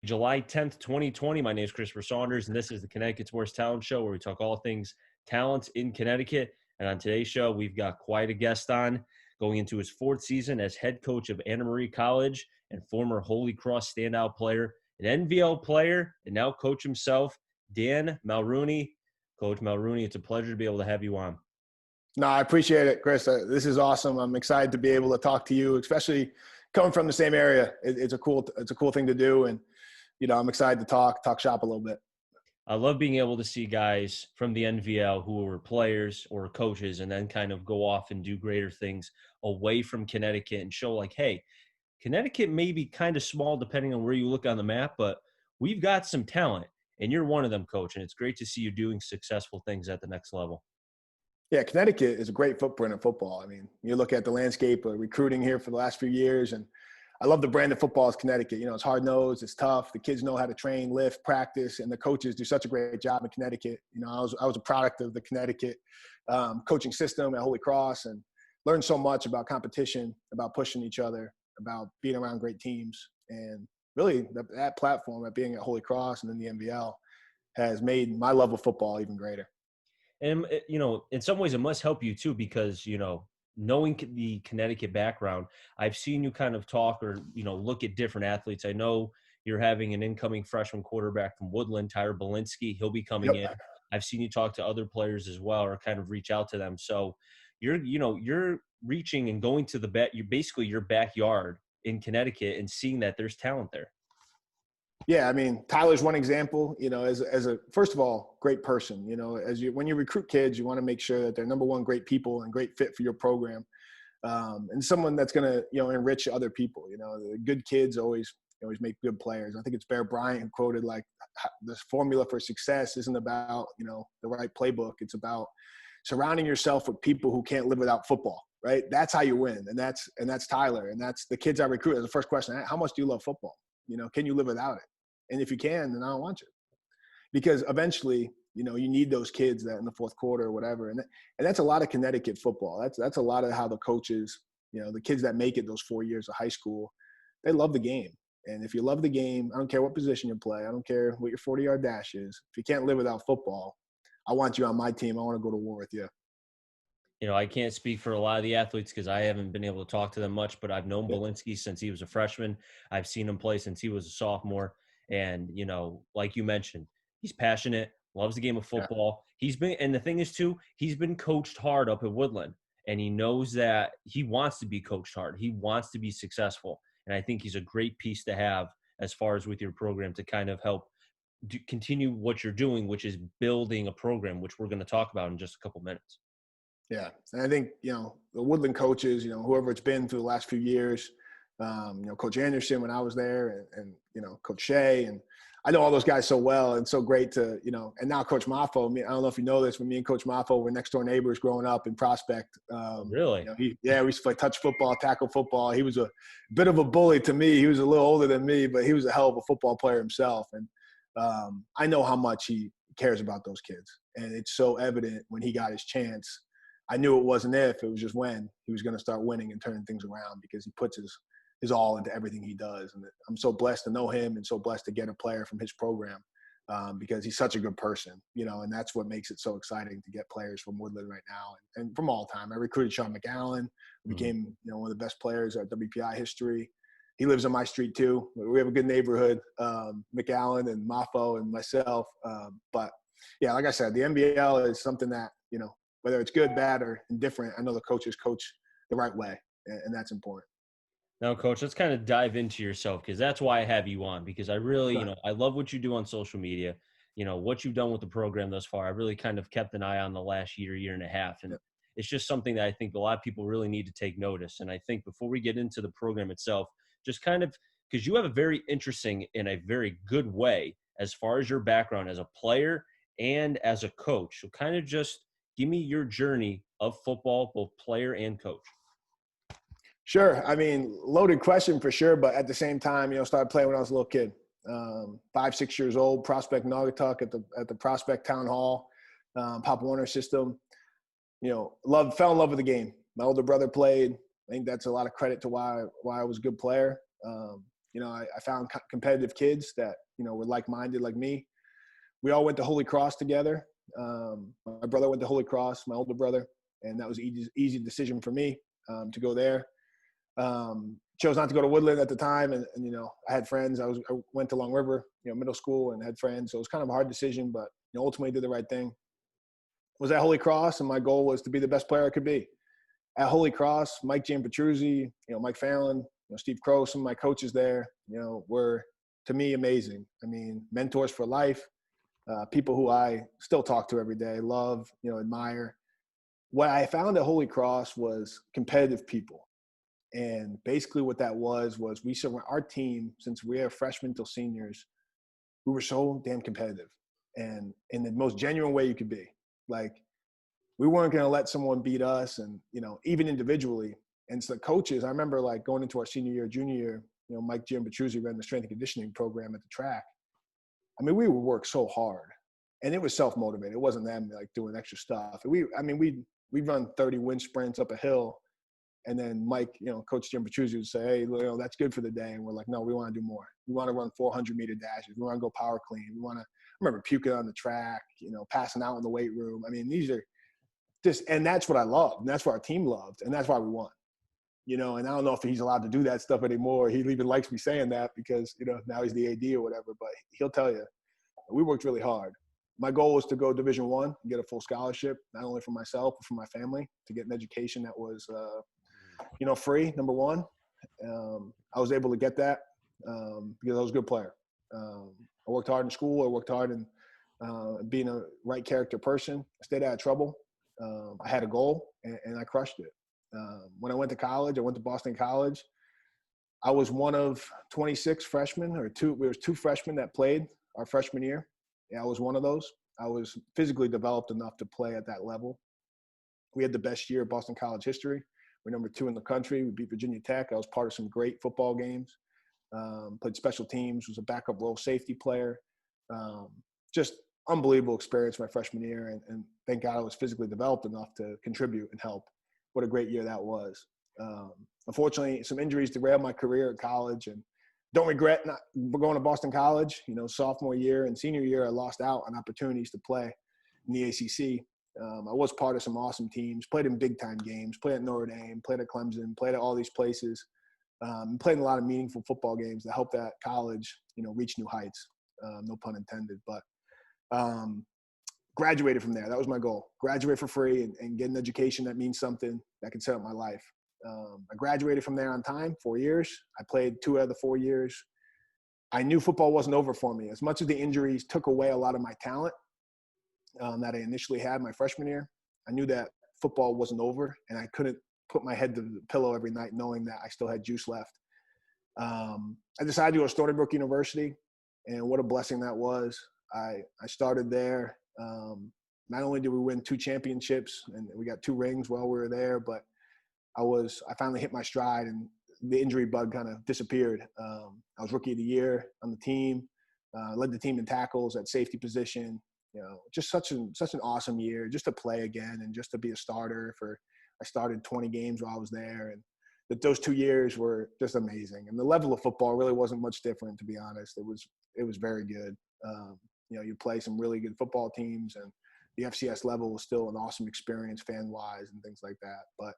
July 10th, 2020. My name is Christopher Saunders, and this is the Connecticut Sports Talent Show, where we talk all things talent in Connecticut. And on today's show, we've got quite a guest on, going into his fourth season as head coach of Anna Marie College and former Holy Cross standout player, an NVL player, and now coach himself, Dan Mulrooney. Coach Mulrooney, it's a pleasure to be able to have you on. No, I appreciate it, Chris. This is awesome. I'm excited to be able to talk to you, especially coming from the same area. It's a cool thing to do, and I'm excited to talk shop a little bit. I love being able to see guys from the NVL who were players or coaches and then kind of go off and do greater things away from Connecticut and show like, hey, Connecticut may be kind of small depending on where you look on the map, but we've got some talent, and you're one of them, Coach, and it's great to see you doing successful things at the next level. Yeah, Connecticut is a great footprint in football. I mean, you look at the landscape of recruiting here for the last few years, and I love the brand of football as Connecticut. It's hard-nosed, it's tough. The kids know how to train, lift, practice, and the coaches do such a great job in Connecticut. I was a product of the Connecticut coaching system at Holy Cross and learned so much about competition, about pushing each other, about being around great teams. And really, that platform at being at Holy Cross and then the NVL has made my love of football even greater. And, in some ways it must help you too, because, knowing the Connecticut background, I've seen you kind of talk or, look at different athletes. I know you're having an incoming freshman quarterback from Woodland, Tyler Belinsky. He'll be coming in. I've seen you talk to other players as well, or kind of reach out to them. So you're reaching and going to your backyard in Connecticut and seeing that there's talent there. Yeah, I mean, Tyler's one example, as a first of all, great person. When you recruit kids, you want to make sure that they're, number one, great people and great fit for your program, and someone that's going to, enrich other people. The good kids always make good players. I think it's Bear Bryant who quoted, like, this formula for success isn't about, the right playbook. It's about surrounding yourself with people who can't live without football, right? That's how you win. And that's Tyler. And that's the kids I recruit. As the first question, how much do you love football? Can you live without it? And if you can, then I don't want you. Because eventually, you need those kids that in the fourth quarter or whatever. And that's a lot of Connecticut football. That's a lot of how the coaches, the kids that make it those 4 years of high school, they love the game. And if you love the game, I don't care what position you play. I don't care what your 40-yard dash is. If you can't live without football, I want you on my team. I want to go to war with you. I can't speak for a lot of the athletes because I haven't been able to talk to them much, but I've known Belinsky since he was a freshman. I've seen him play since he was a sophomore. And, like you mentioned, he's passionate, loves the game of football. Yeah. And the thing is too, he's been coached hard up at Woodland, and he knows that he wants to be coached hard. He wants to be successful. And I think he's a great piece to have as far as with your program to kind of help continue what you're doing, which is building a program, which we're going to talk about in just a couple minutes. Yeah. And I think, the Woodland coaches, whoever it's been through the last few years, Coach Anderson when I was there and Coach Shea, and I know all those guys so well, and so great to, and now Coach Maffo. I don't know if you know this, but me and Coach Maffo were next door neighbors growing up in Prospect. Really? We used to play touch football, tackle football. He was a bit of a bully to me. He was a little older than me, but he was a hell of a football player himself. And I know how much he cares about those kids. And it's so evident when he got his chance. I knew it wasn't if, it was just when he was going to start winning and turning things around, because he puts his all into everything he does. And I'm so blessed to know him and so blessed to get a player from his program because he's such a good person, and that's what makes it so exciting to get players from Woodland right now and from all time. I recruited Sean McAllen, who became, one of the best players at WPI history. He lives on my street too. We have a good neighborhood, McAllen and Maffo and myself. But yeah, like I said, the NBL is something that, whether it's good, bad, or indifferent, I know the coaches coach the right way, and that's important. Now, Coach, let's kind of dive into yourself, because that's why I have you on, because I really, I love what you do on social media, what you've done with the program thus far. I really kind of kept an eye on the last year and a half, and it's just something that I think a lot of people really need to take notice. And I think before we get into the program itself, just kind of, because you have a very interesting in a very good way as far as your background as a player and as a coach. So kind of just give me your journey of football, both player and coach. Sure. I mean, loaded question for sure. But at the same time, started playing when I was a little kid, 5, 6 years old, Prospect, Naugatuck at the Prospect Town Hall, Pop Warner system, fell in love with the game. My older brother played. I think that's a lot of credit to why I was a good player. I found competitive kids that, were like-minded like me. We all went to Holy Cross together. My brother went to Holy Cross, my older brother, and that was an easy decision for me to go there. Chose not to go to Woodland at the time, and I had friends. I went to Long River, middle school, and had friends, so it was kind of a hard decision, but ultimately did the right thing. Was at Holy Cross, and my goal was to be the best player I could be. At Holy Cross, Mike Giampetruzzi, Mike Fallon, Steve Crow, some of my coaches there, were, to me, amazing. I mean, mentors for life, people who I still talk to every day, love, admire. What I found at Holy Cross was competitive people. And basically what that was we surround our team, since we are freshmen till seniors, we were so damn competitive, and in the most genuine way you could be. Like, we weren't going to let someone beat us, and, even individually. And so the coaches, I remember like going into our senior year, junior year, Mike Giampetruzzi ran the strength and conditioning program at the track. I mean, we would work so hard, and it was self-motivated. It wasn't them like doing extra stuff. We'd run 30 wind sprints up a hill. And then Mike, Coach Giampetruzzi would say, hey, that's good for the day. And we're like, no, we want to do more. We want to run 400-meter dashes. We want to go power clean. I remember puking on the track, passing out in the weight room. I mean, these are just, and that's what I loved. And that's what our team loved. And that's why we won. And I don't know if he's allowed to do that stuff anymore. He even likes me saying that because, now he's the AD or whatever. But he'll tell you, we worked really hard. My goal was to go Division I and get a full scholarship, not only for myself, but for my family, to get an education that was free, number one. I was able to get that because I was a good player. I worked hard in school. I worked hard in being a right character person. I stayed out of trouble. I had a goal, and I crushed it. When I went to college, I went to Boston College. I was one of 26 freshmen, there was two freshmen that played our freshman year. Yeah, I was one of those. I was physically developed enough to play at that level. We had the best year of Boston College history. We're number 2 in the country. We beat Virginia Tech. I was part of some great football games. Played special teams, was a backup role safety player. Just unbelievable experience my freshman year. And thank God I was physically developed enough to contribute and help. What a great year that was. Unfortunately, some injuries derailed my career at college, and don't regret not going to Boston College. Sophomore year and senior year, I lost out on opportunities to play in the ACC. I was part of some awesome teams, played in big-time games, played at Notre Dame, played at Clemson, played at all these places, played in a lot of meaningful football games that helped that college, reach new heights, no pun intended. But graduated from there. That was my goal. Graduate for free and get an education that means something that can set up my life. I graduated from there on time, 4 years. I played 2 out of the 4 years. I knew football wasn't over for me. As much as the injuries took away a lot of my talent that I initially had my freshman year, I knew that football wasn't over, and I couldn't put my head to the pillow every night knowing that I still had juice left. I decided to go to Stony Brook University, and what a blessing that was. I started there. Not only did we win 2 championships and we got 2 rings while we were there, but I finally hit my stride, and the injury bug kind of disappeared. I was rookie of the year on the team, led the team in tackles at safety position. Just such an awesome year, just to play again and just to be a starter I started 20 games while I was there, and those 2 years were just amazing. And the level of football really wasn't much different, to be honest. It was very good. You play some really good football teams, and the FCS level was still an awesome experience fan-wise and things like that. But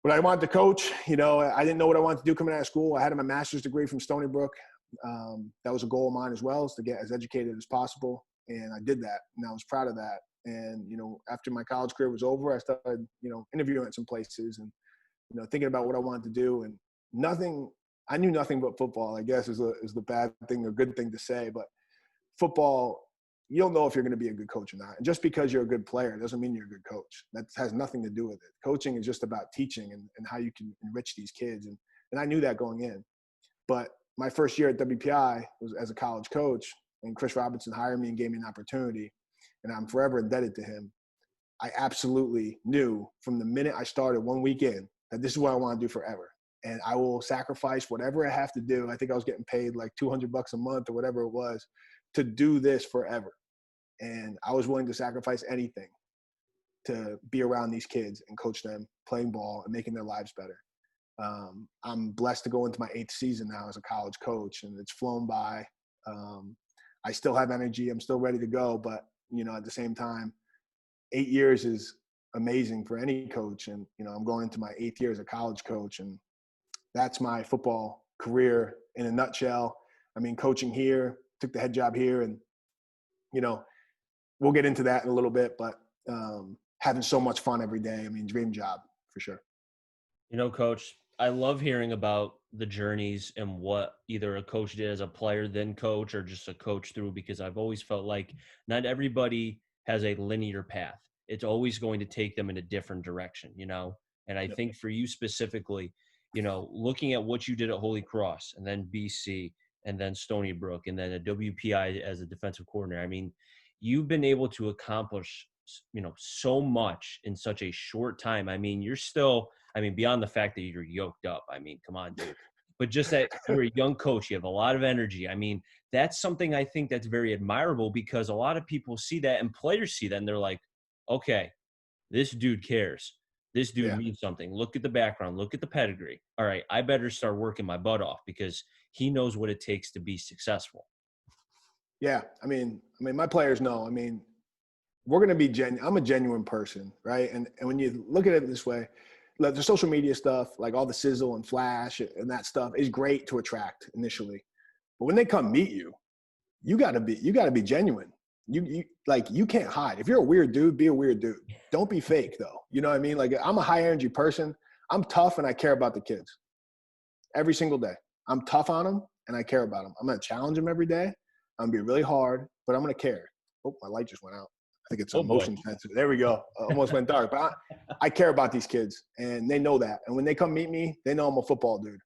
when I wanted to coach, I didn't know what I wanted to do coming out of school. I had my master's degree from Stony Brook. That was a goal of mine as well, is to get as educated as possible. And I did that, and I was proud of that. And, after my college career was over, I started, interviewing at some places and, thinking about what I wanted to do. And I knew nothing but football, I guess is the bad thing or good thing to say. But football, you don't know if you're going to be a good coach or not. And just because you're a good player doesn't mean you're a good coach. That has nothing to do with it. Coaching is just about teaching and how you can enrich these kids. And I knew that going in. But my first year at WPI was as a college coach, and Chris Robinson hired me and gave me an opportunity, and I'm forever indebted to him. I absolutely knew from the minute I started 1 week in that this is what I want to do forever. And I will sacrifice whatever I have to do. I think I was getting paid like $200 a month or whatever it was to do this forever. And I was willing to sacrifice anything to be around these kids and coach them, playing ball and making their lives better. I'm blessed to go into my 8th season now as a college coach, and it's flown by. I still have energy. I'm still ready to go, but at the same time, 8 years is amazing for any coach. And, I'm going into my 8th year as a college coach, and that's my football career in a nutshell. I mean, coaching here, took the head job here, and, we'll get into that in a little bit, but having so much fun every day. I mean, dream job for sure. Coach, I love hearing about the journeys and what either a coach did as a player, then coach, or just a coach through, because I've always felt like not everybody has a linear path. It's always going to take them in a different direction, And I Yep. think for you specifically, looking at what you did at Holy Cross and then BC and then Stony Brook and then at WPI as a defensive coordinator, I mean, you've been able to accomplish, so much in such a short time. I mean, beyond the fact that you're yoked up, I mean, come on, dude. But just that you're a young coach, you have a lot of energy. I mean, that's something I think that's very admirable, because a lot of people see that and players see that and they're like, okay, this dude cares. This dude Yeah. means something. Look at the background. Look at the pedigree. All right, I better start working my butt off because he knows what it takes to be successful. Yeah. I mean, my players know. I mean, we're going to be I'm a genuine person, right? And when you look at it this way, like the social media stuff, like all the sizzle and flash and that stuff is great to attract initially. But when they come meet you, you gotta be genuine. You can't hide. If you're a weird dude, be a weird dude. Don't be fake though. You know what I mean? Like, I'm a high energy person. I'm tough and I care about the kids every single day. I'm tough on them and I care about them. I'm going to challenge them every day. I'm going to be really hard, but I'm going to care. Oh, my light just went out. I think it's a Oh boy. motion sensor. There we go. Almost went dark. But I care about these kids, and they know that. And when they come meet me, they know I'm a football dude.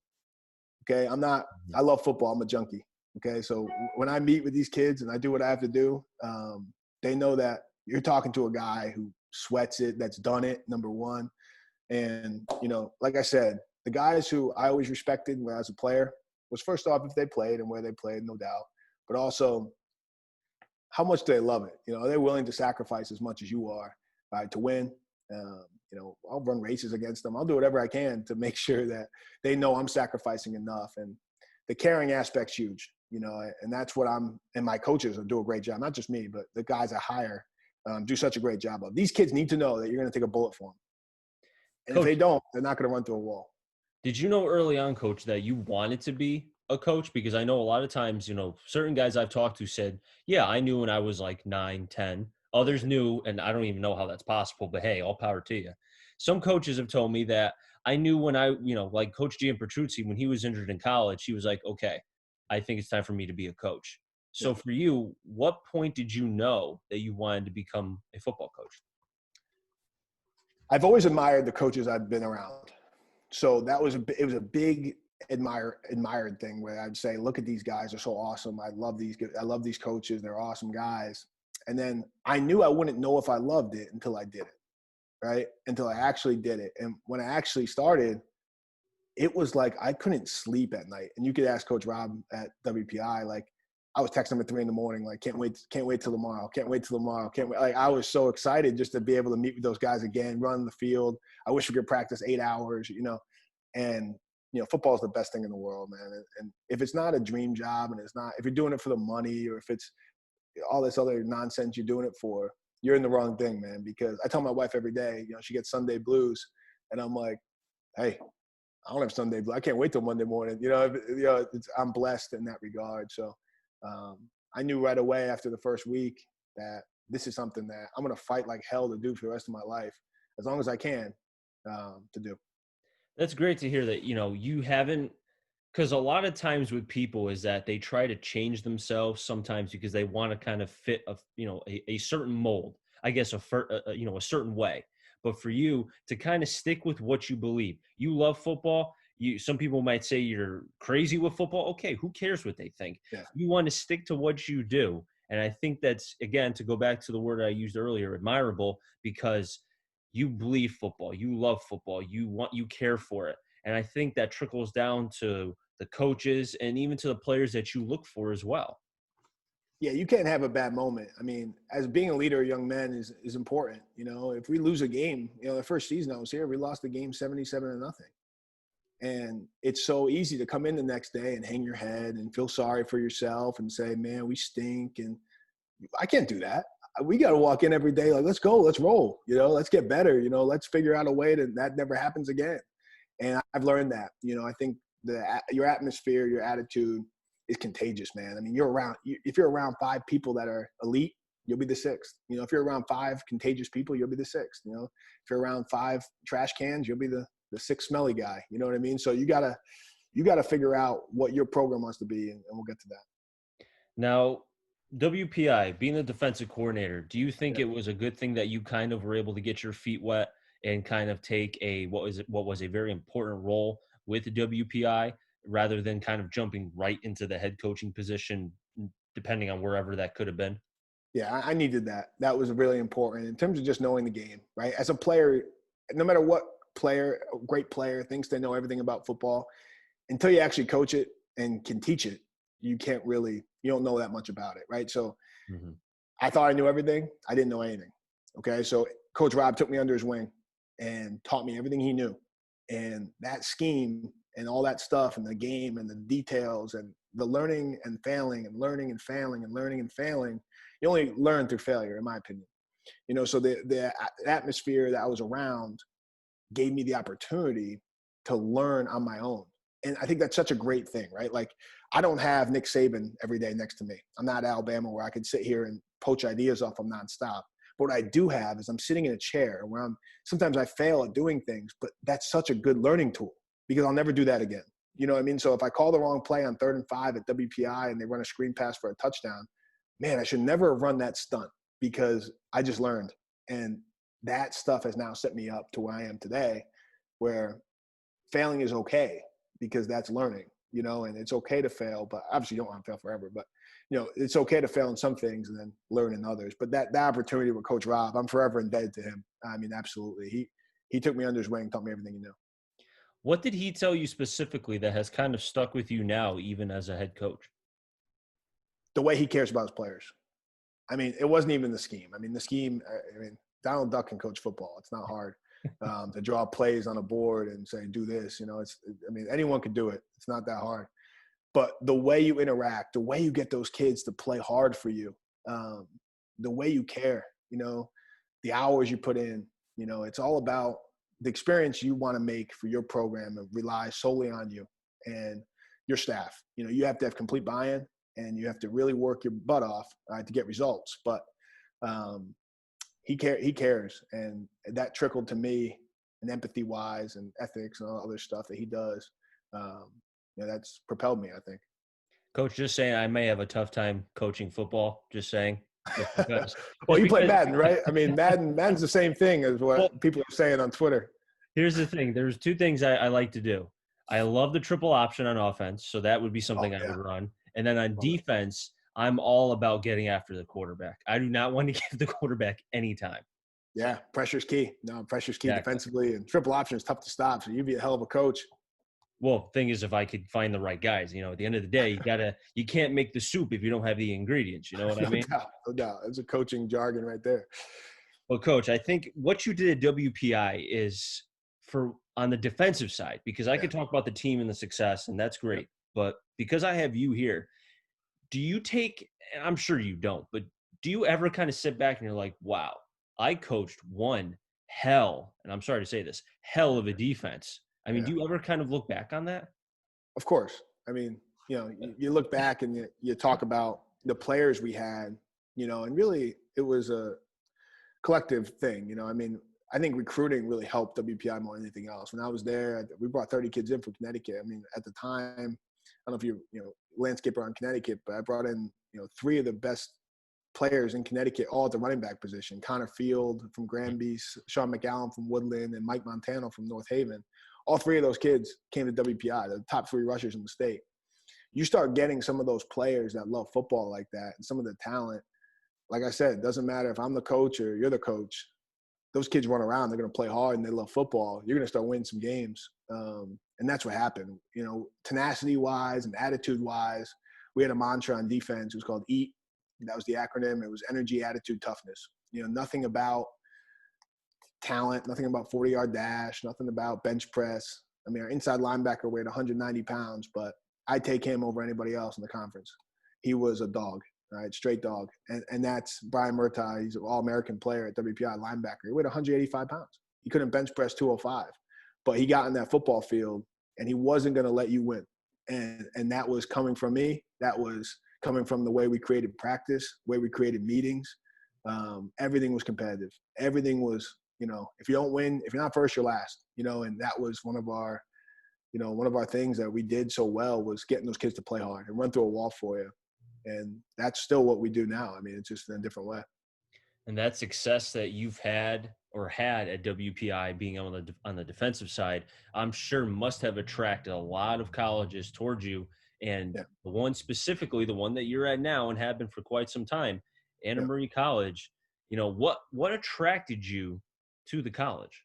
Okay? I love football. I'm a junkie. Okay? So when I meet with these kids and I do what I have to do, they know that you're talking to a guy who sweats it, that's done it, number one. And, like I said, the guys who I always respected when I was a player was, first off, if they played and where they played, no doubt. But also, how much do they love it? Are they willing to sacrifice as much as you are, right, to win? I'll run races against them. I'll do whatever I can to make sure that they know I'm sacrificing enough. And the caring aspect's huge, and that's what and my coaches do a great job. Not just me, but the guys I hire do such a great job of. These kids need to know that you're going to take a bullet for them. And Coach, if they don't, they're not going to run through a wall. did you know early on, Coach, that you wanted to be a coach? Because I know a lot of times, certain guys I've talked to said, yeah, I knew when I was like 9, 10. Others knew, and I don't even know how that's possible, but hey, all power to you. Some coaches have told me that I knew when like Coach Gianpetrucci, when he was injured in college, he was like, okay, I think it's time for me to be a coach. Yeah. So for you, what point did you know that you wanted to become a football coach? I've always admired the coaches I've been around. So it was a big admired thing where I'd say, look at these guys, they're so awesome. I love these coaches. They're awesome guys. And then I knew I wouldn't know if I loved it until I did it, right? Until I actually did it. And when I actually started, it was like I couldn't sleep at night. And you could ask Coach Rob at WPI, like, I was texting him at 3 a.m, like, can't wait till tomorrow. Can't wait till tomorrow. Can't wait. Like, I was so excited just to be able to meet with those guys again, run the field. I wish we could practice 8 hours, and, football is the best thing in the world, man. And if it's not a dream job, and if you're doing it for the money, or if it's all this other nonsense you're doing it for, you're in the wrong thing, man. Because I tell my wife every day, she gets Sunday blues, and I'm like, hey, I don't have Sunday blues. I can't wait till Monday morning. I'm blessed in that regard. So I knew right away after the first week that this is something that I'm going to fight like hell to do for the rest of my life, as long as I can, to do. That's great to hear that, you haven't, because a lot of times with people is that they try to change themselves sometimes because they want to kind of fit a certain mold, I guess, a certain way. But for you to kind of stick with what you believe, you love football. Some people might say you're crazy with football. Okay, who cares what they think? Yeah. You want to stick to what you do. And I think that's, again, to go back to the word I used earlier, admirable, because you believe football, you love football, you care for it. And I think that trickles down to the coaches and even to the players that you look for as well. Yeah, you can't have a bad moment. I mean, as being a leader of young men is important. If we lose a game, the first season I was here, we lost the game 77-0. And it's so easy to come in the next day and hang your head and feel sorry for yourself and say, man, we stink. And I can't do that. We got to walk in every day like, let's go, let's roll, let's get better, let's figure out a way that never happens again. And I've learned that, I think your atmosphere, your attitude is contagious, man. I mean, if you're around 5 people that are elite, you'll be the 6th. If you're around 5 contagious people, you'll be the 6th. If you're around 5 trash cans, you'll be the 6th smelly guy. You know what I mean? So you gotta figure out what your program wants to be, and we'll get to that. Now, WPI, being the defensive coordinator, do you think Yeah. it was a good thing that you kind of were able to get your feet wet and kind of take what was a very important role with the WPI rather than kind of jumping right into the head coaching position, depending on wherever that could have been? Yeah, I needed that. That was really important in terms of just knowing the game, right? As a player, no matter what great player thinks they know everything about football, until you actually coach it and can teach it, you don't know that much about it, right? So Mm-hmm. I thought I knew everything. I didn't know anything. Okay. So Coach Rob took me under his wing and taught me everything he knew. And that scheme and all that stuff and the game and the details and the learning and failing and learning and failing and learning and failing, you only learn through failure, in my opinion. So the atmosphere that I was around gave me the opportunity to learn on my own. And I think that's such a great thing, right? Like, I don't have Nick Saban every day next to me. I'm not Alabama where I can sit here and poach ideas off them nonstop. But what I do have is I'm sitting in a chair where sometimes I fail at doing things, but that's such a good learning tool because I'll never do that again. You know what I mean? So if I call the wrong play on 3rd and 5 at WPI and they run a screen pass for a touchdown, man, I should never have run that stunt because I just learned. And that stuff has now set me up to where I am today, where failing is okay because that's learning, and it's okay to fail, but obviously you don't want to fail forever, but it's okay to fail in some things and then learn in others. But that opportunity with Coach Rob, I'm forever indebted to him. I mean, absolutely. He took me under his wing, taught me everything he knew. What did he tell you specifically that has kind of stuck with you now, even as a head coach? The way he cares about his players. I mean, it wasn't even the scheme. I mean, Donald Duck can coach football. It's not hard to draw plays on a board and say, do this. Anyone could do it. It's not that hard. But the way you interact, the way you get those kids to play hard for you, the way you care, the hours you put in, it's all about the experience you want to make for your program and relies solely on you and your staff. You have to have complete buy-in and you have to really work your butt off to get results. But he cares. And that trickled to me and empathy wise and ethics and all other stuff that he does. That's propelled me, I think. Coach, just saying, I may have a tough time coaching football. Just saying. Well, you play Because Madden, right? I mean, Madden's the same thing as what people are saying on Twitter. here's the thing. There's 2 things I like to do. I love the triple option on offense, so that would be something I would run. And then on defense, I'm all about getting after the quarterback. I do not want to give the quarterback any time. Yeah, pressure's key. No, pressure's key Exactly. defensively, and triple option is tough to stop. So you'd be a hell of a coach. Well, thing is, if I could find the right guys, at the end of the day, you can't make the soup if you don't have the ingredients. You know what I mean? No doubt. It's a coaching jargon right there. Well, Coach, I think what you did at WPI is on the defensive side, because I could talk about the team and the success, and that's great. But because I have you here, do you take, and I'm sure you don't, but do you ever kind of sit back and you're like, wow, I coached one hell, and I'm sorry to say this, hell of a defense. I mean, do you ever kind of look back on that? Of course. I mean, you look back and you talk about the players we had, and really it was a collective thing. I think recruiting really helped WPI more than anything else. When I was there, we brought 30 kids in from Connecticut. I mean, at the time, I don't know if you landscaper on Connecticut, but I brought in, 3 of the best players in Connecticut, all at the running back position. Connor Field from Granby, Sean McAllen from Woodland, and Mike Montano from North Haven. All 3 of those kids came to WPI, the top 3 rushers in the state. You start getting some of those players that love football like that and some of the talent. Like I said, it doesn't matter if I'm the coach or you're the coach. Those kids run around. They're going to play hard and they love football. You're going to start winning some games. And that's what happened. Tenacity-wise and attitude-wise, we had a mantra on defense. It was called EAT. That was the acronym. It was energy, attitude, toughness. Nothing about talent, nothing about 40-yard dash, nothing about bench press. I mean, our inside linebacker weighed 190 pounds, but I take him over anybody else in the conference. He was a dog, right? Straight dog. And that's Brian Murtaugh. He's an All-American player at WPI linebacker. He weighed 185 pounds. He couldn't bench press 205, but he got in that football field and he wasn't going to let you win. And that was coming from me. That was coming from the way we created practice, way we created meetings. Everything was competitive. Everything was, if you don't win, if you're not first, you're last, and that was one of our things that we did so well was getting those kids to play hard and run through a wall for you. And that's still what we do now. I mean, it's just in a different way. And that success that you've had at WPI being on the defensive side, I'm sure must have attracted a lot of colleges towards you. And Yeah. the one specifically, the one that you're at now and have been for quite some time, Anna Marie College, what attracted you to the college?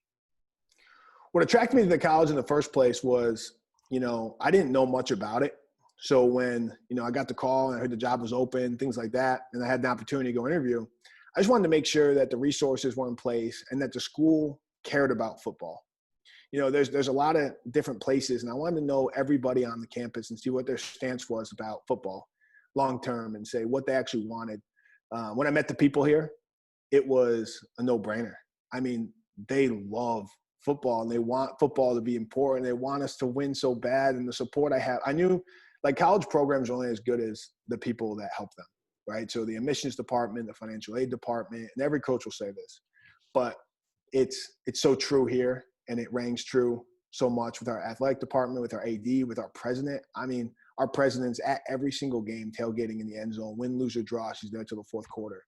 What attracted me to the college in the first place was, I didn't know much about it. So when, I got the call and I heard the job was open, things like that, and I had the opportunity to go interview, I just wanted to make sure that the resources were in place and that the school cared about football. There's a lot of different places, and I wanted to know everybody on the campus and see what their stance was about football long term and say what they actually wanted. When I met the people here, it was a no-brainer. I mean, they love football and they want football to be important. They want us to win so bad, and the support I have. I knew college programs are only as good as the people that help them, right? So the admissions department, the financial aid department, and every coach will say this, but it's so true here, and it rings true so much with our athletic department, with our AD, with our president. I mean, our president's at every single game tailgating in the end zone, win, lose, or draw. She's there till the fourth quarter.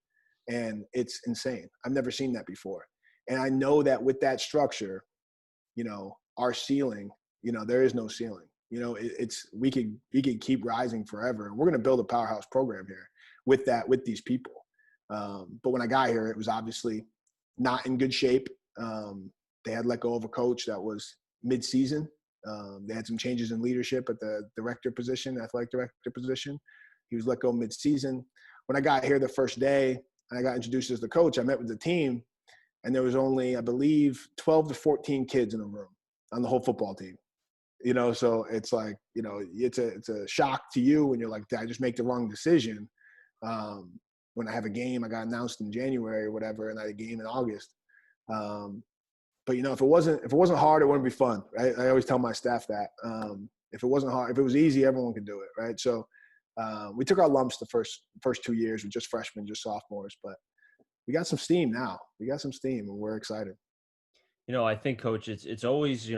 And it's insane. I've never seen that before. And I know that with that structure, our ceiling, there is no ceiling. We could keep rising forever. And we're going to build a powerhouse program here with these people. But when I got here, it was obviously not in good shape. They had let go of a coach that was mid-season. They had some changes in leadership at the athletic director position. He was let go mid-season. When I got here the first day and I got introduced as the coach, I met with the team, and there was only, I believe, 12 to 14 kids in the room on the whole football team. So it's like, it's a shock to you when you're like, did I just make the wrong decision? When I have a game, I got announced in January or whatever, and I had a game in August. But if it wasn't hard, it wouldn't be fun, right? I always tell my staff that. If it wasn't hard, if it was easy, everyone could do it, right? So we took our lumps the first 2 years with just freshmen, just sophomores, but we got some steam now. We got some steam, and we're excited. I think, Coach, it's always,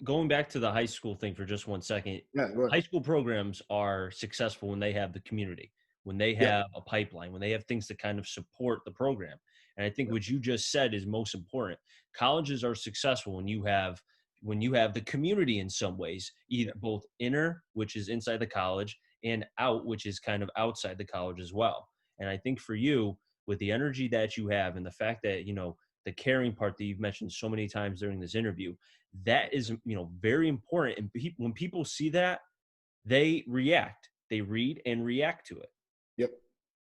going back to the high school thing for just 1 second. Yeah, high school programs are successful when they have the community, when they have a pipeline, when they have things to kind of support the program. And I think what you just said is most important. Colleges are successful when you have the community in some ways, either both inner, which is inside the college, and out, which is kind of outside the college as well. And I think for you, with the energy that you have and the fact that, the caring part that you've mentioned so many times during this interview, that is, very important. And when people see that, they react, they read and react to it. Yep.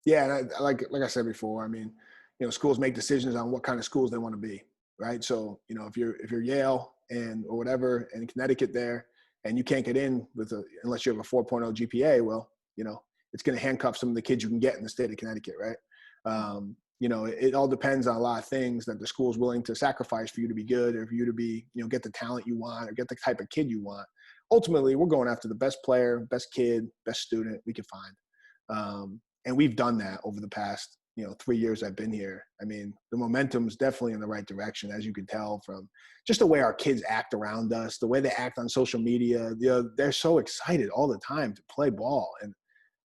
Yeah. And like I said before, I mean, schools make decisions on what kind of schools they want to be, right? So, if you're Yale or whatever in Connecticut there, and you can't get in unless you have a 4.0 GPA, well, it's going to handcuff some of the kids you can get in the state of Connecticut, right? It all depends on a lot of things that the school's willing to sacrifice for you to be good, or for you to be, get the talent you want, or get the type of kid you want. Ultimately, we're going after the best player, best kid, best student we can find. And we've done that over the past, 3 years I've been here. I mean, the momentum's definitely in the right direction, as you can tell from just the way our kids act around us, the way they act on social media. They're so excited all the time to play ball. And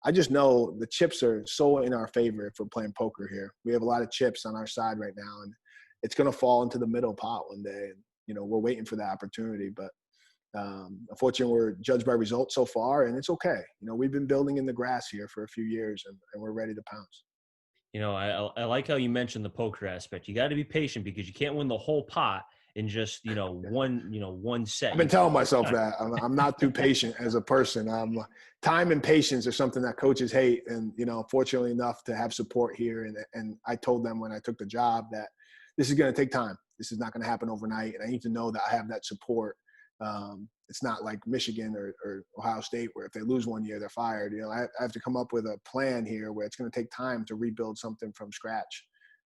I just know the chips are so in our favor if we're playing poker here. We have a lot of chips on our side right now, and it's going to fall into the middle pot one day. And, we're waiting for that opportunity. But unfortunately, we're judged by results so far, and it's okay. We've been building in the grass here for a few years, and we're ready to pounce. I like how you mentioned the poker aspect. You got to be patient because you can't win the whole pot in just, one set. I've been telling myself that. I'm not too patient as a person. Time and patience are something that coaches hate. And, fortunately enough to have support here. And I told them when I took the job that this is going to take time. This is not going to happen overnight. And I need to know that I have that support It's not like Michigan or Ohio State where if they lose one year, they're fired. I have to come up with a plan here where it's going to take time to rebuild something from scratch.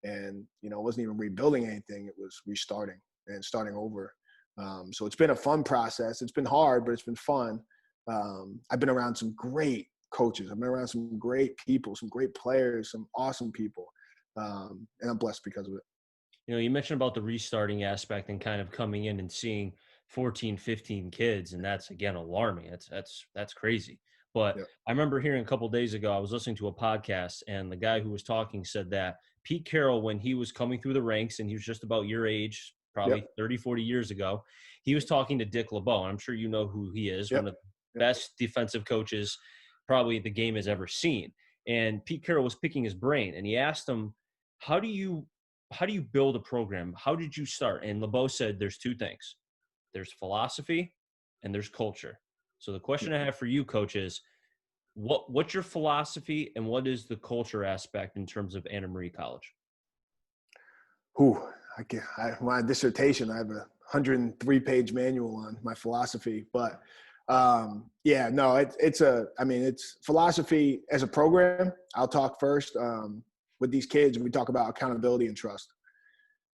And, it wasn't even rebuilding anything. It was restarting and starting over. So it's been a fun process. It's been hard, but it's been fun. I've been around some great coaches. I've been around some great people, some great players, some awesome people. And I'm blessed because of it. You mentioned about the restarting aspect and kind of coming in and seeing 14, 15 kids, and that's again alarming. That's crazy. But Yeah. I remember hearing a couple days ago, I was listening to a podcast, and the guy who was talking said that Pete Carroll, when he was coming through the ranks, and he was just about your age, probably Yep. 30, 40 years ago, he was talking to Dick LeBeau. And I'm sure you know who he is, Yep. one of the Yep. best defensive coaches probably the game has ever seen. And Pete Carroll was picking his brain, and he asked him, how do you build a program? How did you start? And LeBeau said there's two things. There's philosophy and there's culture. So the question I have for you, coach, is what's your philosophy and what is the culture aspect in terms of Anna Marie College? My dissertation, I have a 103-page manual on my philosophy, but it's philosophy as a program. I'll talk first with these kids, and we talk about accountability and trust.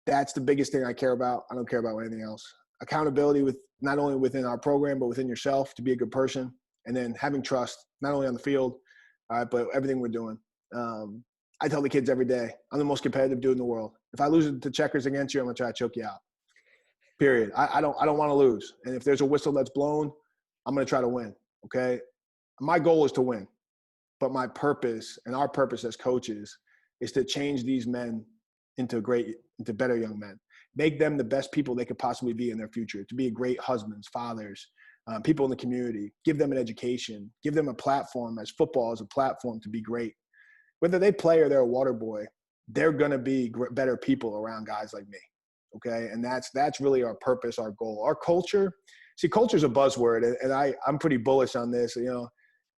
That's the biggest thing I care about. I don't care about anything else. Accountability with not only within our program, but within yourself to be a good person, and then having trust, not only on the field, but everything we're doing. I tell the kids every day, I'm the most competitive dude in the world. If I lose to checkers against you, I'm gonna try to choke you out. Period. I don't want to lose. And if there's a whistle that's blown, I'm gonna try to win. Okay. My goal is to win, but my purpose and our purpose as coaches is to change these men into better young men, make them the best people they could possibly be in their future, to be great husbands, fathers, people in the community, give them an education, give them a platform, as football is a platform to be great. Whether they play or they're a water boy, they're going to be better people around guys like me. Okay. And that's really our purpose, our goal, our culture. See, culture is a buzzword, and I'm pretty bullish on this.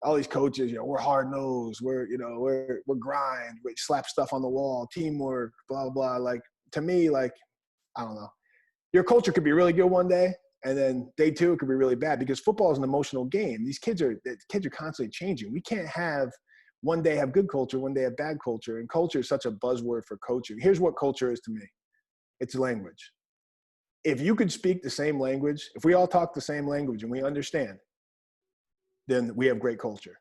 All these coaches, we're hard nosed, we're grind, we slap stuff on the wall, teamwork, blah, blah. Like, to me, like, I don't know. Your culture could be really good one day, and then day two, it could be really bad, because football is an emotional game. These kids are constantly changing. We can't have one day have good culture, one day have bad culture. And culture is such a buzzword for coaching. Here's what culture is to me. It's language. If you could speak the same language, if we all talk the same language and we understand, then we have great culture.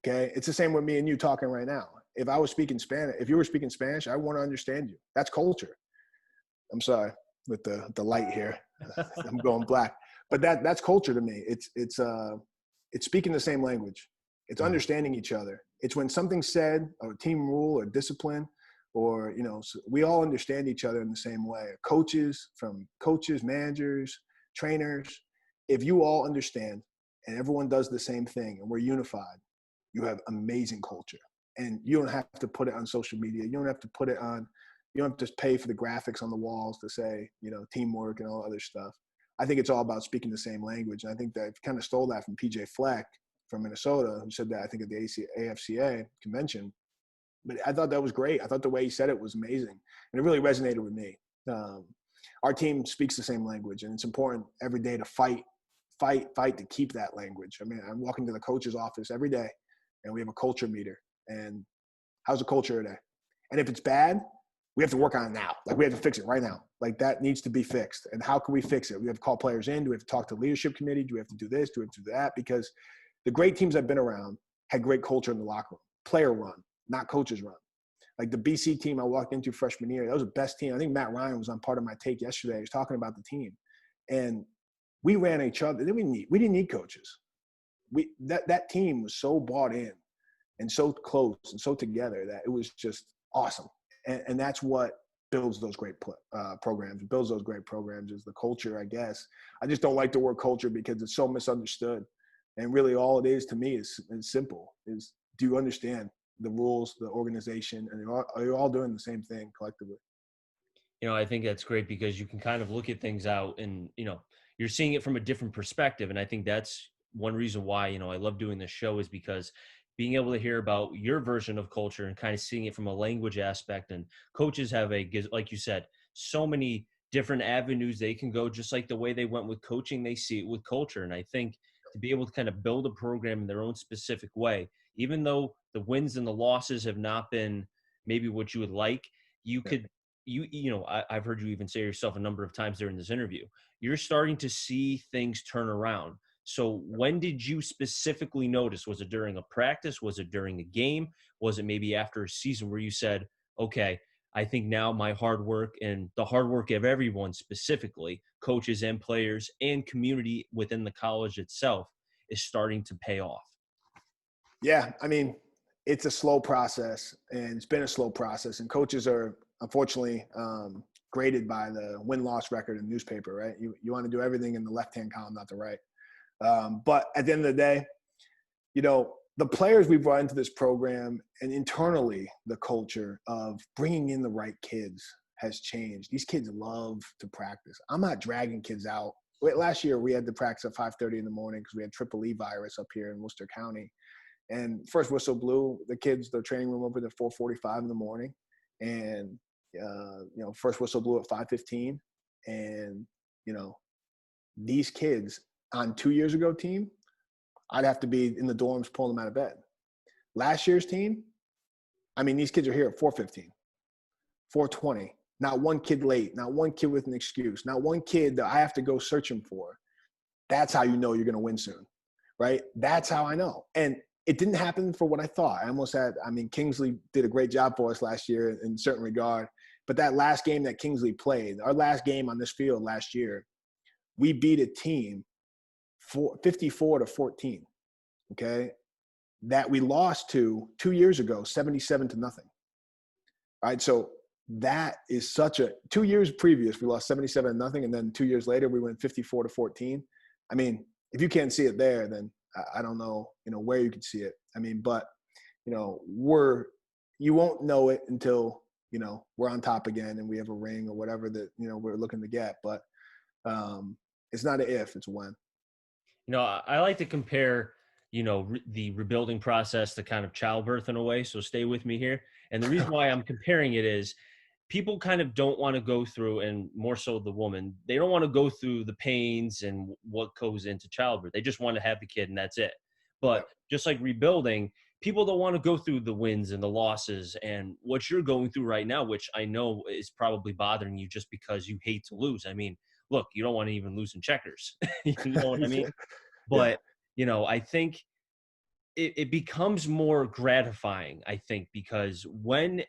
Okay. It's the same with me and you talking right now. If I was speaking Spanish, if you were speaking Spanish, I want to understand you. That's culture. I'm sorry with the light here. I'm going black, but that's culture to me. It's speaking the same language. It's understanding each other. It's when something's said, or team rule or discipline, or, we all understand each other in the same way. Coaches, managers, trainers, if you all understand and everyone does the same thing and we're unified, you have amazing culture. And you don't have to put it on social media. You don't have to you don't have to just pay for the graphics on the walls to say, teamwork and all other stuff. I think it's all about speaking the same language. And I think that I kind of stole that from PJ Fleck from Minnesota, who said that, I think, at the AFCA convention. But I thought that was great. I thought the way he said it was amazing. And it really resonated with me. Our team speaks the same language, and it's important every day to fight to keep that language. I mean, I'm walking to the coach's office every day, and we have a culture meter. And how's the culture today? And if it's bad, we have to work on it now. Like, we have to fix it right now. Like, that needs to be fixed. And how can we fix it? We have to call players in. Do we have to talk to the leadership committee? Do we have to do this? Do we have to do that? Because the great teams I've been around had great culture in the locker room. Player run, not coaches run. Like the BC team I walked into freshman year, that was the best team. I think Matt Ryan was on part of my take yesterday. He was talking about the team. And we ran each other. We didn't need coaches. That team was so bought in and so close and so together that it was just awesome. And that's what builds those great programs. Builds those great programs is the culture, I guess. I just don't like the word culture because it's so misunderstood. And really all it is to me is simple, is do you understand the rules, the organization, and are you all doing the same thing collectively? I think that's great because you can kind of look at things out and, you're seeing it from a different perspective. And I think that's one reason why, I love doing this show, is because being able to hear about your version of culture and kind of seeing it from a language aspect. And coaches have like you said, so many different avenues they can go, just like the way they went with coaching, they see it with culture. And I think to be able to kind of build a program in their own specific way, even though the wins and the losses have not been maybe what you would like, you Yeah. could I've heard you even say yourself a number of times during this interview, you're starting to see things turn around. So when did you specifically notice? Was it during a practice? Was it during a game? Was it maybe after a season where you said, okay, I think now my hard work and the hard work of everyone, specifically coaches and players and community within the college itself, is starting to pay off? Yeah, I mean, it's a slow process, and it's been a slow process. And coaches are unfortunately graded by the win-loss record in the newspaper, right? You want to do everything in the left-hand column, not the right. But at the end of the day, the players we brought into this program and internally the culture of bringing in the right kids has changed. These kids love to practice. I'm not dragging kids out. Last year we had to practice at 5:30 in the morning because we had triple E virus up here in Worcester County. And first whistle blew, the kids, the training room opened at 4:45 in the morning. And, first whistle blew at 5:15. And, these kids on 2 years ago team, I'd have to be in the dorms pulling them out of bed. Last year's team, I mean, these kids are here at 4:15, 4:20. Not one kid late, not one kid with an excuse, not one kid that I have to go searching for. That's how you know you're going to win soon, right? That's how I know. And it didn't happen for what I thought. Kingsley did a great job for us last year in certain regard. But that last game that Kingsley played, our last game on this field last year, we beat a team 54-14, okay, that we lost to 2 years ago, 77-0. All right, so that is 2 years previous, we lost 77-0, and then 2 years later, we went 54-14. I mean, if you can't see it there, then I don't know, where you could see it. I mean, but, you won't know it until, we're on top again and we have a ring or whatever that, we're looking to get. But it's not an if, it's a when. I like to compare, the rebuilding process to kind of childbirth in a way. So stay with me here. And the reason why I'm comparing it is people kind of don't want to go through, and more so the woman, they don't want to go through the pains and what goes into childbirth. They just want to have the kid and that's it. But Yep. just like rebuilding, people don't want to go through the wins and the losses and what you're going through right now, which I know is probably bothering you just because you hate to lose. I mean, look, you don't want to even lose in checkers. You know what I mean? Yeah. But, I think it becomes more gratifying, I think, because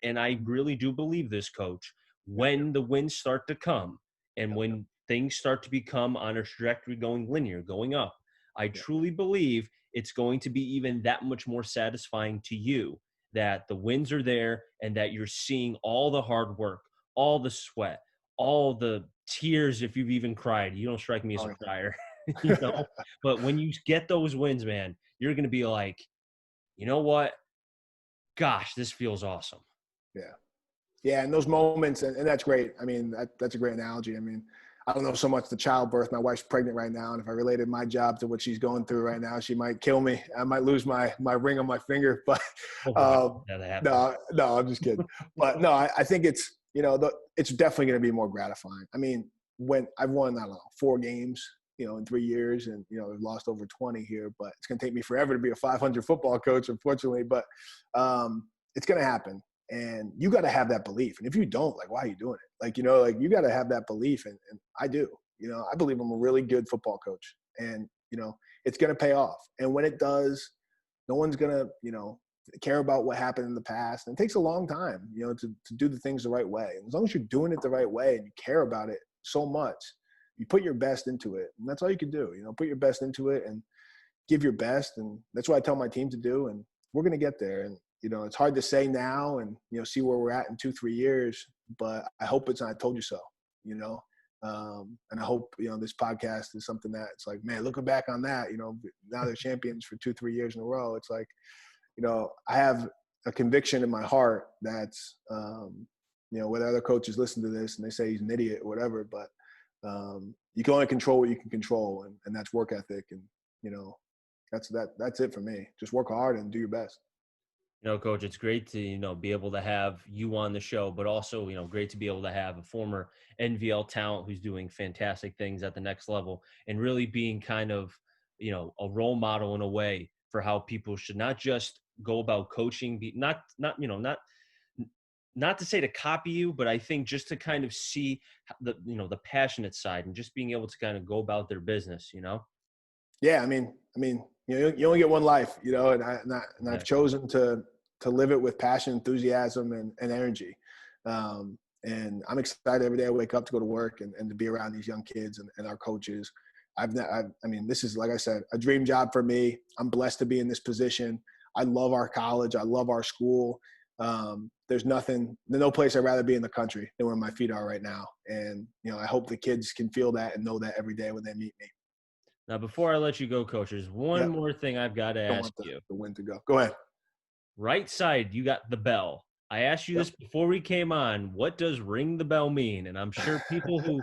and I really do believe this, coach, Yep. when the wins start to come and Yep. when things start to become on a trajectory going linear, going up, I Yep. truly believe it's going to be even that much more satisfying to you that the wins are there and that you're seeing all the hard work, all the sweat, all the tears. If you've even cried, you don't strike me as a Oh, crier, you yeah. know, but when you get those wins, man, you're going to be like, you know what? Gosh, this feels awesome. Yeah. Yeah. And those moments, and that's great. I mean, that's a great analogy. I mean, I don't know so much the childbirth. My wife's pregnant right now. And if I related my job to what she's going through right now, she might kill me. I might lose my ring on my finger, but Oh, wow. That happened. no, I'm just kidding. But no, I think it's, it's definitely going to be more gratifying. I mean, when I've won, I don't know, 4 games, in 3 years, and, I've lost over 20 here, but it's going to take me forever to be a 500 football coach, unfortunately, but it's going to happen. And you got to have that belief. And if you don't, like, why are you doing it? Like, you got to have that belief. And I do, I believe I'm a really good football coach, and, it's going to pay off. And when it does, no one's going to, care about what happened in the past. And it takes a long time, to do the things the right way. And as long as you're doing it the right way and you care about it so much, you put your best into it. And that's all you can do, put your best into it and give your best. And that's what I tell my team to do. And we're going to get there. And, it's hard to say now and, see where we're at in 2-3 years, but I hope it's not I told you so, and I hope, this podcast is something that it's like, man, looking back on that, now they're champions for 2-3 years in a row. It's like, I have a conviction in my heart that's, whether other coaches listen to this and they say he's an idiot or whatever, but you can only control what you can control. And that's work ethic. And, that's it for me. Just work hard and do your best. Coach, it's great to, be able to have you on the show, but also, great to be able to have a former NVL talent who's doing fantastic things at the next level and really being kind of, a role model in a way for how people should not just go about coaching, not to say to copy you, but I think just to kind of see the passionate side and just being able to kind of go about their business. Yeah, you only get one life, and I've Yeah. chosen to live it with passion, enthusiasm, and energy. And I'm excited every day I wake up to go to work and to be around these young kids and our coaches. This is, like I said, a dream job for me. I'm blessed to be in this position. I love our college. I love our school. There's no place I'd rather be in the country than where my feet are right now. And, I hope the kids can feel that and know that every day when they meet me. Now, before I let you go, Coach, there's one Yep. more thing I've got to Don't ask want the you. win to go. Go ahead. Right side, you got the bell. I asked you Yep. this before we came on. What does ring the bell mean? And I'm sure people who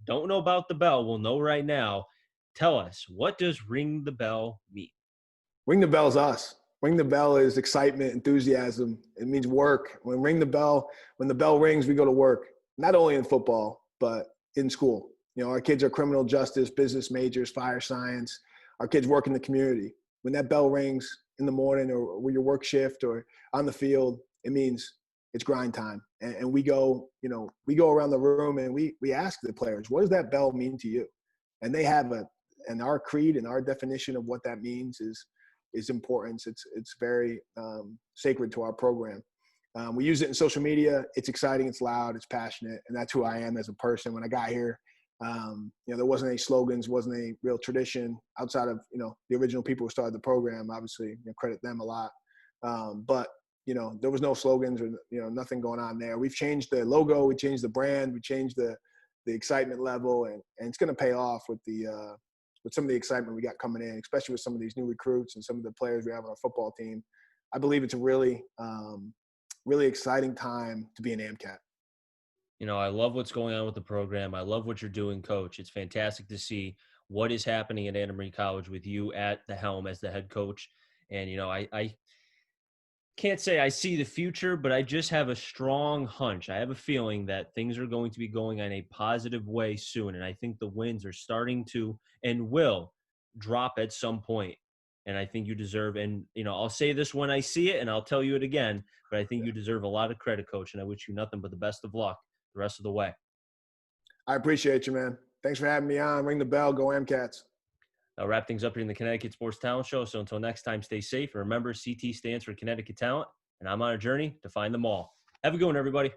don't know about the bell will know right now. Tell us, what does ring the bell mean? Ring the bell is us. Ring the bell is excitement, enthusiasm. It means work. When the bell rings, we go to work. Not only in football, but in school. Our kids are criminal justice, business majors, fire science. Our kids work in the community. When that bell rings in the morning or with your work shift or on the field, it means it's grind time. And we go around the room and we ask the players, what does that bell mean to you? And and our creed and our definition of what that means is important. It's very sacred to our program. We use it in social media. It's exciting, it's loud, it's passionate, and that's who I am as a person. When I got here, there wasn't any slogans, wasn't any real tradition outside of the original people who started the program. Obviously, credit them a lot. But there was no slogans or nothing going on there. We've changed the logo, we changed the brand, we changed the excitement level, and it's going to pay off with some of the excitement we got coming in, especially with some of these new recruits and some of the players we have on our football team. I believe it's a really, really exciting time to be an AMCAT. I love what's going on with the program. I love what you're doing, Coach. It's fantastic to see what is happening at Anna Marie College with you at the helm as the head coach. And, I can't say I see the future, but I just have a strong hunch. I have a feeling that things are going to be going in a positive way soon. And I think the winds are starting to and will drop at some point. And I think you deserve, and, I'll say this when I see it and I'll tell you it again, but I think you deserve a lot of credit, Coach. And I wish you nothing but the best of luck the rest of the way. I appreciate you, man. Thanks for having me on. Ring the bell. Go AMCATs. I'll wrap things up here in the Connecticut Sports Talent Show. So until next time, stay safe. And remember, CT stands for Connecticut Talent, and I'm on a journey to find them all. Have a good one, everybody.